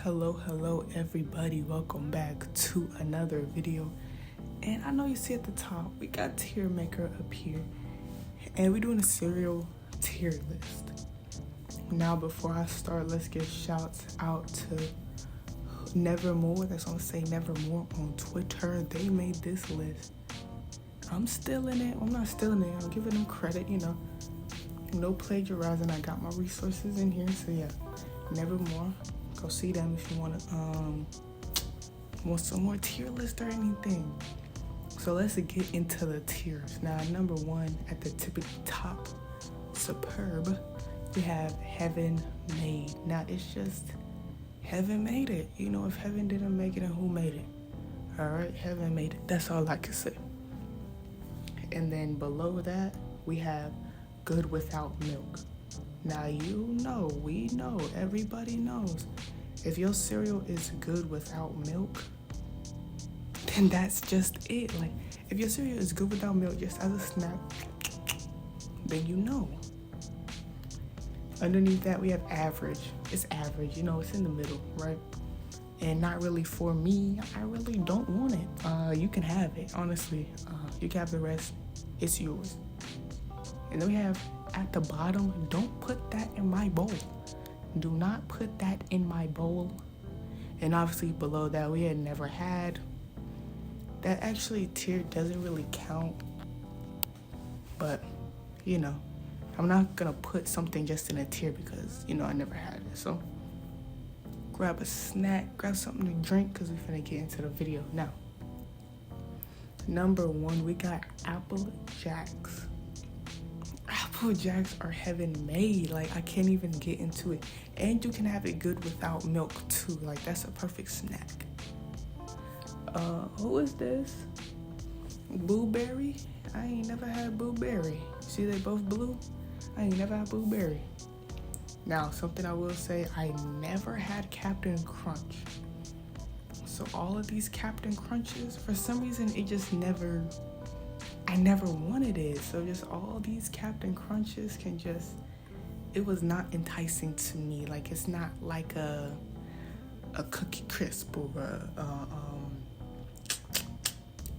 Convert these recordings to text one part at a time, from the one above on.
Hello everybody, welcome back to another video. And I know you see at the top we got tier maker up here, and we're doing a cereal tier list. Now before I start, let's give shouts out to Nevermore, that's on Say Nevermore on Twitter. They made this list. I'm still in it. I'm not still in it, I'm giving them credit, no plagiarizing. I got my resources in here, so yeah, Nevermore. Go see them if you want some more tier list or anything. So let's get into the tiers. Now, number one at the tippity top, superb, we have Heaven Made. Now, it's just Heaven made it. If Heaven didn't make it, then who made it? All right, Heaven made it. That's all I can say. And then below that, we have Good Without Milk. Now, we know, everybody knows. If your cereal is good without milk, then that's just it. Like, if your cereal is good without milk, just as a snack, then you know. Underneath that, we have average. It's average, it's in the middle, right? And not really for me. I really don't want it. You can have it, honestly. You can have the rest. It's yours. And then we have at the bottom, don't put that in my bowl. Do not put that in my bowl. And obviously below that, we had Never Had. That actually tier doesn't really count. But, I'm not gonna put something just in a tier because, I never had it. So grab a snack, grab something to drink because we're finna get into the video now. Number one, we got Apple Jacks. Apple Jacks are heaven made. Like, I can't even get into it. And you can have it good without milk too. Like, that's a perfect snack. Who is this? Blueberry? I ain't never had blueberry. See, they both blue? I ain't never had blueberry. Now, something I will say, I never had Captain Crunch. So all of these Captain Crunches, for some reason, I never wanted it. So just all these Captain Crunches it was not enticing to me. Like, it's not like a Cookie Crisp or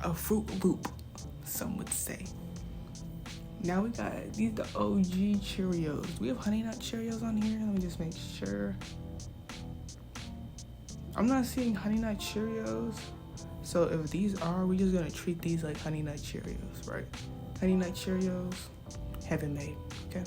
a Fruit Loop, some would say. Now we got the OG Cheerios. We have Honey Nut Cheerios on here. Let me just make sure. I'm not seeing Honey Nut Cheerios. So if these are, we're just gonna treat these like Honey Nut Cheerios, right? Honey Nut Cheerios, Heaven Made, okay?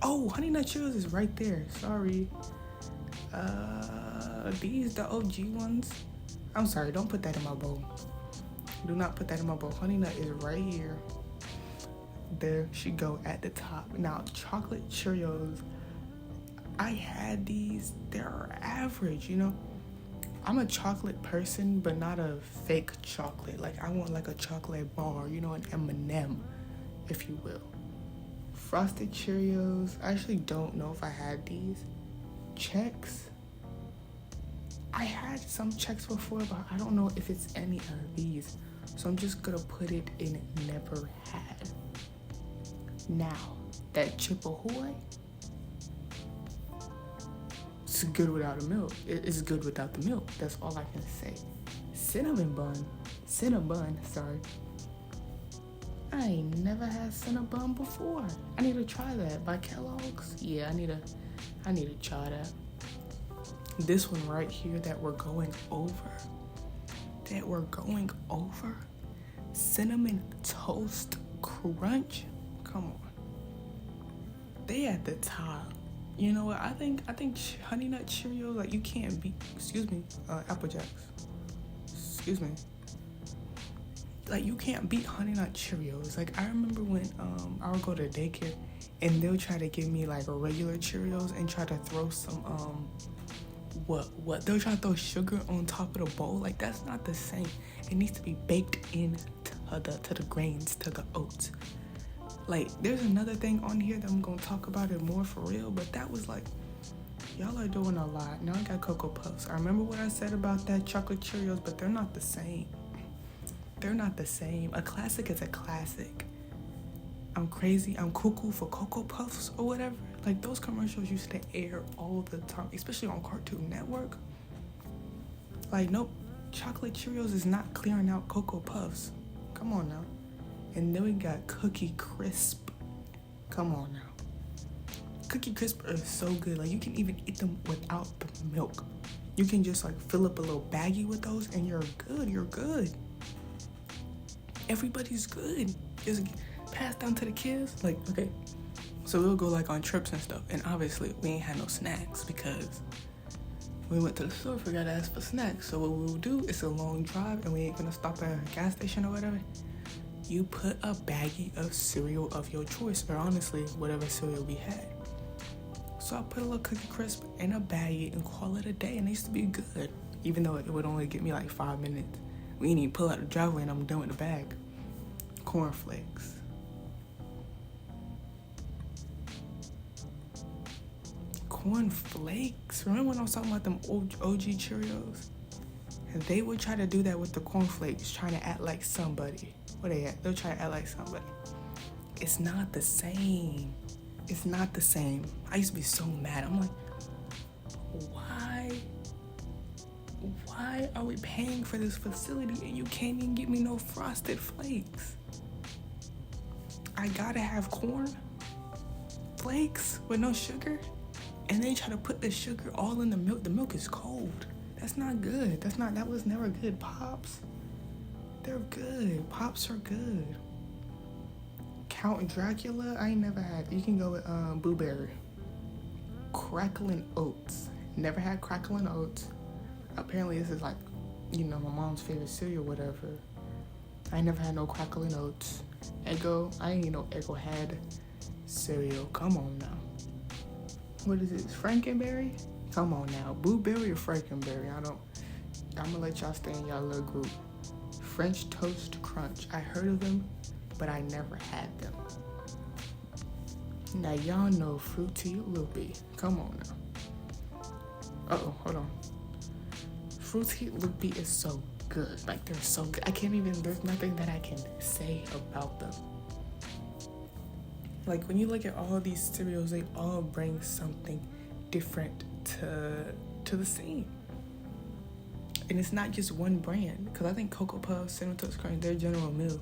Oh, Honey Nut Cheerios is right there, sorry. These, the OG ones. I'm sorry, don't put that in my bowl. Do not put that in my bowl. Honey Nut is right here. There she go at the top. Now, chocolate Cheerios, I had these, they're average, I'm a chocolate person, but not a fake chocolate. Like, I want like a chocolate bar, an M&M, if you will. Frosted Cheerios, I actually don't know if I had these. Chex, I had some Chex before, but I don't know if it's any of these. So I'm just gonna put it in Never Had. Now, that Chip-Ahoy, it's good without the milk. It's good without the milk. That's all I can say. Cinnabon, sorry. I ain't never had Cinnabon before. I need to try that. By Kellogg's? Yeah, I need to try that. This one right here that we're going over. Cinnamon Toast Crunch. Come on. They at the top. You know what? I think Honey Nut Cheerios, like, you can't beat. Apple Jacks. Excuse me. Like, you can't beat Honey Nut Cheerios. Like, I remember when I would go to daycare and they'll try to give me like a regular Cheerios and try to throw some they'll try to throw sugar on top of the bowl. Like, that's not the same. It needs to be baked into the grains, to the oats. Like, there's another thing on here that I'm gonna talk about it more for real, but that was like, y'all are doing a lot. Now I got Cocoa Puffs. I remember what I said about that chocolate Cheerios, but they're not the same. A classic is a classic. I'm crazy. I'm cuckoo for Cocoa Puffs or whatever. Like, those commercials used to air all the time, especially on Cartoon Network. Like, nope, chocolate Cheerios is not clearing out Cocoa Puffs. Come on now. And then we got Cookie Crisp. Come on now. Cookie Crisp are so good. Like, you can even eat them without the milk. You can just like fill up a little baggie with those and you're good. You're good. Everybody's good. Just passed down to the kids. Like, okay. So we'll go like on trips and stuff. And obviously we ain't had no snacks because we went to the store, forgot to ask for snacks. So what we'll do, it's a long drive and we ain't gonna stop at a gas station or whatever. You put a baggie of cereal of your choice, or honestly, whatever cereal we had. So I put a little Cookie Crisp in a baggie and call it a day, and it used to be good. Even though it would only get me like 5 minutes. We didn't even pull out the driveway and I'm done with the bag. Cornflakes. Cornflakes? Remember when I was talking about them OG Cheerios? And they would try to do that with the cornflakes, trying to act like somebody. Where they at? They'll try to act like somebody. It's not the same. It's not the same. I used to be so mad. I'm like, why are we paying for this facility and you can't even give me no Frosted Flakes? I gotta have corn flakes with no sugar, and they try to put the sugar all in the milk. The milk is cold. That's not good. That was never good. Pops, they're good. Pops are good. Count Dracula, I ain't never had. You can go with Blueberry. Crackling Oats. Never had Crackling Oats. Apparently this is like, my mom's favorite cereal, whatever. I ain't never had no Crackling Oats. Eggo, I ain't no Eggo had cereal. Come on now. What is it? Frankenberry? Come on now. Blueberry or Frankenberry? I'm gonna let y'all stay in y'all little group. French Toast Crunch. I heard of them, but I never had them. Now y'all know Fruity Loopy. Come on now. Uh-oh, hold on. Fruity Loopy is so good. Like, they're so good. There's nothing that I can say about them. Like, when you look at all these cereals, they all bring something different to the scene. And it's not just one brand. Because I think Cocoa Puffs, Cinnamon Toast Crunch, they're General Mills.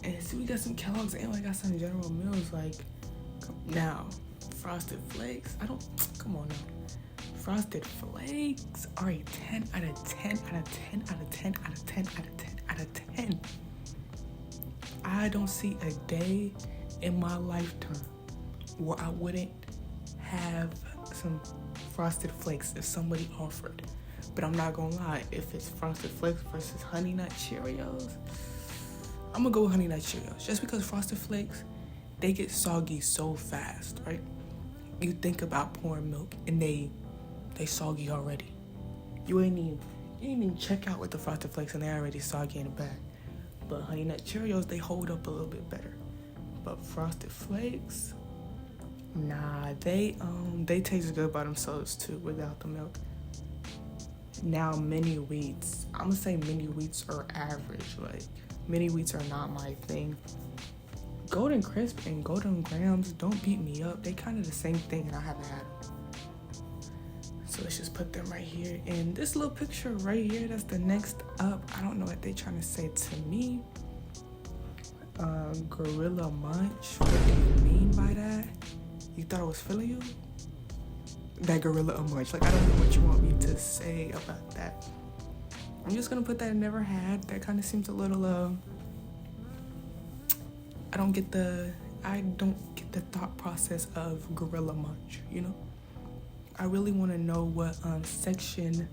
And see, we got some Kellogg's and we got some General Mills. Like, now, Frosted Flakes. Come on now. Frosted Flakes are a 10 out of 10 out of 10 out of 10 out of 10 out of 10 out of 10. I don't see a day in my lifetime where I wouldn't have some Frosted Flakes if somebody offered. But I'm not gonna lie, if it's Frosted Flakes versus Honey Nut Cheerios, I'm gonna go with Honey Nut Cheerios. Just because Frosted Flakes, they get soggy so fast, right? You think about pouring milk and they soggy already. You ain't even check out with the Frosted Flakes and they're already soggy in the bag. But Honey Nut Cheerios, they hold up a little bit better. But Frosted Flakes, nah, they taste good by themselves too without the milk. Now mini wheats, I'm gonna say mini wheats are average. Like, mini wheats are not my thing. Golden Crisp and Golden Grams, don't beat me up. They kind of the same thing and I haven't had them. So let's just put them right here. And this little picture right here, that's the next up. I don't know what they're trying to say to me. Gorilla Munch, what do you mean by that? You thought I was feeling you? That Gorilla Munch, like, I don't know what you want me to say about that. I'm just gonna put that I never had. That kind of seems a little, I don't get the thought process of Gorilla Munch, I really want to know what section,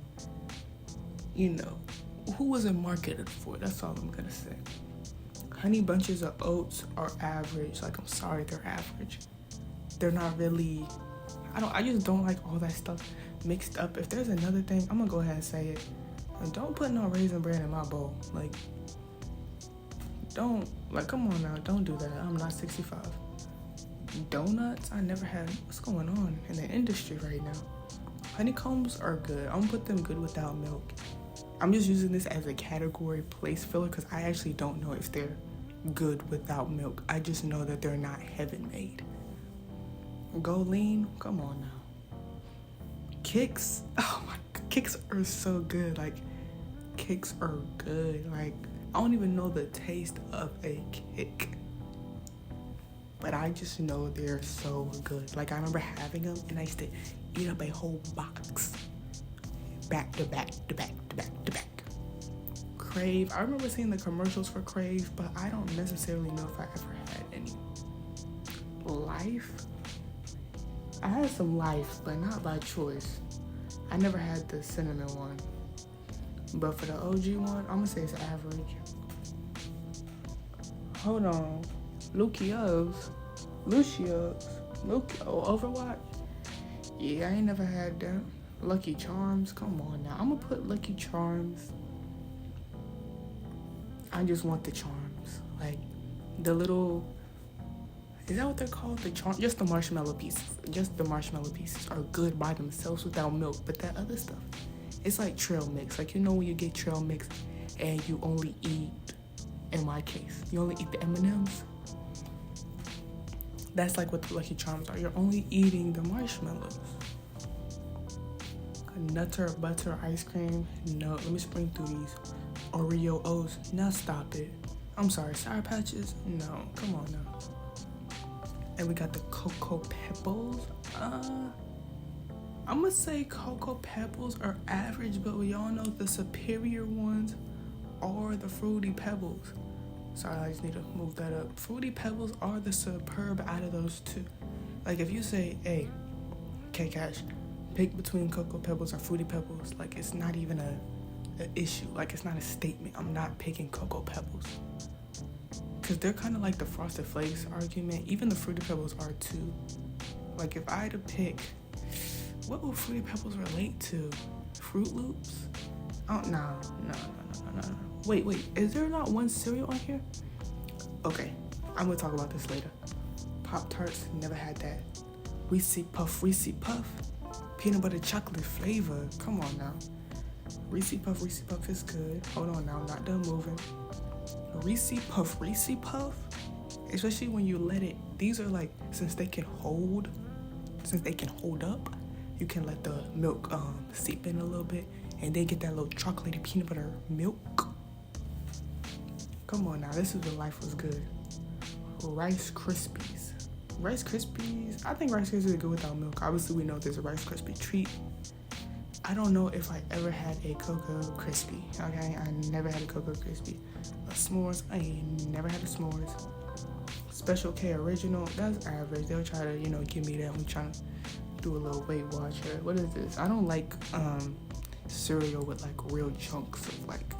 who was it marketed for? That's all I'm gonna say. Honey Bunches of Oats are average. Like, I'm sorry, they're average. They're not really, I just don't like all that stuff mixed up. If there's another thing, I'm gonna go ahead and say it. And don't put no Raisin Bran in my bowl. Like, come on now, don't do that. I'm not 65. Donuts, I never had. What's going on in the industry right now? Honeycombs are good. I'm gonna put them good without milk. I'm just using this as a category place filler because I actually don't know if they're good without milk. I just know that they're not heaven made. Go lean, come on now. Kicks, oh my god. Kicks are so good. Like, kicks are good. Like, I don't even know the taste of a kick, but I just know they're so good. Like, I remember having them, and I used to eat up a whole box, back to back to back to back to back. Crave, I remember seeing the commercials for Crave, but I don't necessarily know if I ever had any. Life, I had some Life, but not by choice. I never had the cinnamon one, but for the OG one, I'm gonna say it's average. Hold on, Lucio's, Overwatch. Yeah, I ain't never had that. Lucky Charms, come on now. I'm gonna put Lucky Charms. I just want the charms, like the little. Is that what they're called? The charm, just the marshmallow pieces. Just the marshmallow pieces are good by themselves without milk. But that other stuff, it's like trail mix. Like, you know when you get trail mix and you only eat, in my case, you only eat the M&Ms. That's like what the Lucky Charms are. You're only eating the marshmallows. Nutter butter ice cream. No, let me spring through these. Oreo O's. Now stop it. I'm sorry, Sour Patches? No, come on now. And we got the Cocoa Pebbles. I'm gonna say Cocoa Pebbles are average, but we all know the superior ones are the Fruity Pebbles. Sorry, I just need to move that up. Fruity Pebbles are the superb out of those two. Like, if you say, hey, K-Cash, pick between Cocoa Pebbles or Fruity Pebbles, like, it's not even an issue. Like, it's not a statement. I'm not picking Cocoa Pebbles. Because they're kind of like the Frosted Flakes argument. Even the Fruity Pebbles are too. Like, if I had to pick, what will Fruity Pebbles relate to? Fruit Loops? Oh, no. Wait. Is there not one cereal on here? Okay, I'm going to talk about this later. Pop-Tarts, never had that. Reese's Puff. Peanut butter chocolate flavor. Come on now. Reese's Puff is good. Hold on now, I'm not done moving. Reese's Puff, especially when you let it, these are like, since they can hold up, you can let the milk seep in a little bit, and they get that little chocolatey peanut butter milk. Come on now, this is when life was good. Rice Krispies, I think Rice Krispies are good without milk. Obviously, we know there's a Rice Krispie treat. I don't know if I ever had a Cocoa Crispy, okay? I never had a Cocoa Crispy. A s'mores, I ain't never had a s'mores. Special K Original, that's average. They'll try to, give me that. I'm trying to do a little Weight Watcher. What is this? I don't like cereal with, like, real chunks of, like,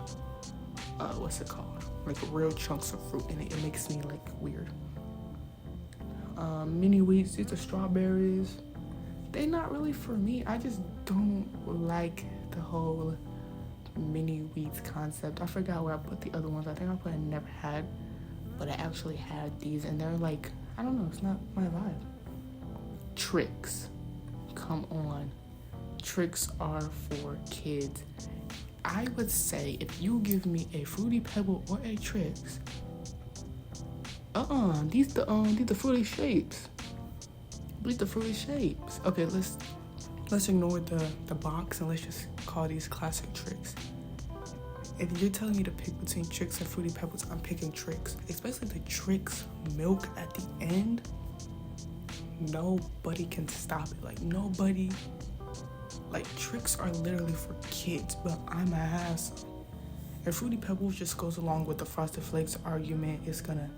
what's it called? Like, real chunks of fruit in it. It makes me, like, weird. Mini Wheats, these are strawberries. They not really for me. I just don't like the whole Mini Wheats concept. I forgot where I put the other ones. I think I put I never had, but I actually had these, and they're like, I don't know, it's not my vibe. Tricks, come on. Tricks are for kids. I would say if you give me a Fruity Pebble or a Trix, these the Fruity Shapes. These the Fruity Shapes. Okay, let's ignore the box and let's just call these classic Tricks. If you're telling me to pick between Trix and Fruity Pebbles, I'm picking Trix. Especially the Trix milk at the end. Nobody can stop it. Like, nobody. Like, Trix are literally for kids, but I'm a hassle. And Fruity Pebbles just goes along with the Frosted Flakes argument. It's gonna,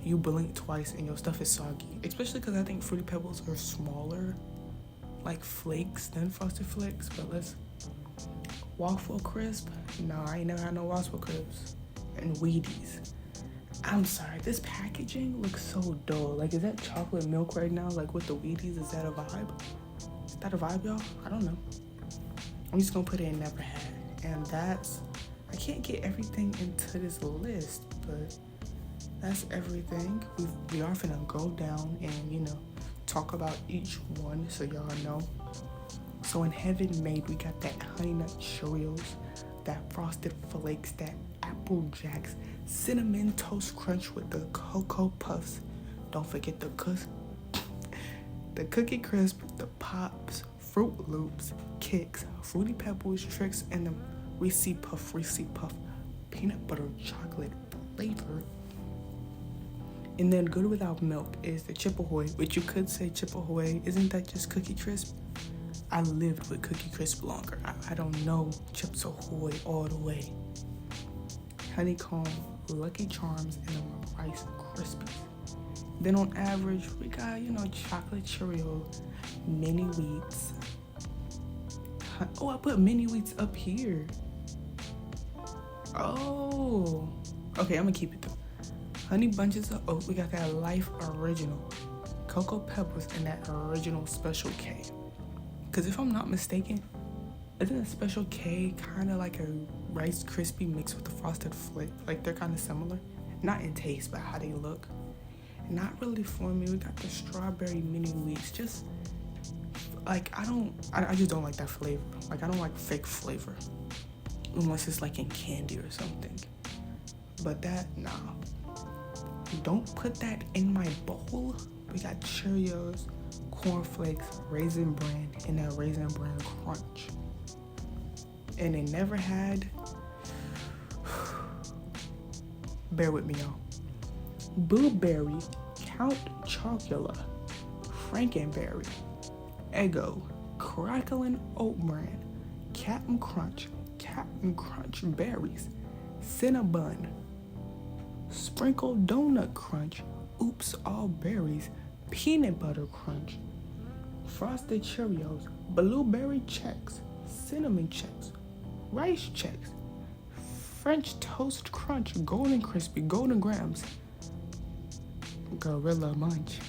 you blink twice and your stuff is soggy. Especially because I think Fruity Pebbles are smaller, like, flakes than Frosted Flakes. But let's, Waffle Crisp? No, I ain't never had no Waffle Crisps. And Wheaties. I'm sorry, this packaging looks so dull. Like, is that chocolate milk right now? Like, with the Wheaties, is that a vibe? Is that a vibe, y'all? I don't know. I'm just gonna put it in never had. And that's, I can't get everything into this list, but that's everything. We are finna go down and, talk about each one so y'all know. So in Heaven Made, we got that Honey Nut Cheerios, that Frosted Flakes, that Apple Jacks, Cinnamon Toast Crunch with the Cocoa Puffs. Don't forget the Cookie Crisp, the Pops, Fruit Loops, Kicks, Fruity Pebbles, Tricks, and the Reese's Puff peanut butter chocolate flavor. And then Good Without Milk is the Chip Ahoy, which you could say Chip Ahoy. Isn't that just Cookie Crisp? I lived with Cookie Crisp longer. I don't know Chips Ahoy all the way. Honeycomb, Lucky Charms, and the Rice Krispies. Then on average, we got, chocolate Cheerio, mini wheats. Oh, I put mini wheats up here. Oh. Okay, I'm gonna keep it though. Honey Bunches of Oat, we got that Life Original. Cocoa Pebbles, and that Original Special K. Because if I'm not mistaken, isn't a Special K kind of like a Rice Krispie mixed with the Frosted Flake? Like, they're kind of similar. Not in taste, but how they look. Not really for me. We got the Strawberry Mini Wheats. Just, like, I just don't like that flavor. Like, I don't like fake flavor. Unless it's, like, in candy or something. But that, nah. Don't put that in my bowl. We got Cheerios, cornflakes, Raisin Bran, and that Raisin Bran Crunch. And they never had, bear with me y'all, Blueberry, Count Chocula, Frankenberry, Eggo, Crackling Oat Bran, Cap'n Crunch Berries, Cinnabon, Sprinkled Donut Crunch, Oops All Berries, Peanut Butter Crunch, Frosted Cheerios, Blueberry Chex, Cinnamon Chex, Rice Chex, French Toast Crunch, Golden Crispy, Golden Grams, Gorilla Munch,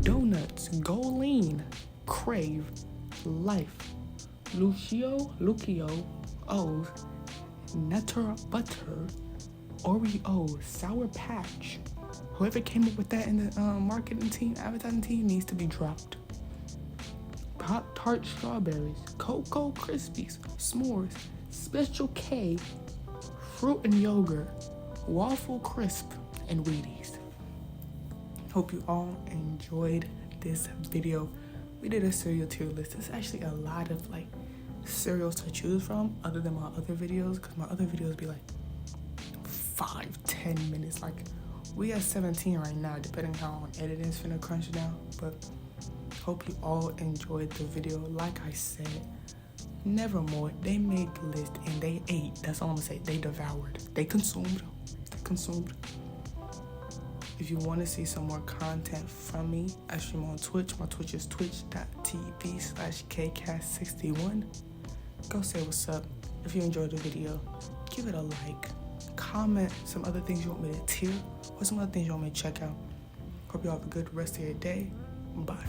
Donuts, Go Lean, Crave, Life, Lucio, O's, Nutter Butter, Oreo, Sour Patch. Whoever came up with that in the marketing team, advertising team, needs to be dropped. Pop-Tart Strawberries, Cocoa Krispies, S'mores, Special K, Fruit and Yogurt, Waffle Crisp, and Wheaties. Hope you all enjoyed this video. We did a cereal tier list. There's actually a lot of cereals to choose from other than my other videos, because my other videos be 5-10 minutes. We at 17 right now, depending how editing's finna crunch down. But hope you all enjoyed the video. Like I said, nevermore, they made the list and they ate. That's all I'm gonna say. They devoured. They consumed. If you want to see some more content from me, I stream on Twitch. My Twitch is twitch.tv/kcast61. Go say what's up. If you enjoyed the video, give it a like. Comment some other things you want me to tier or some other things you want me to check out. Hope you all have a good rest of your day. Bye.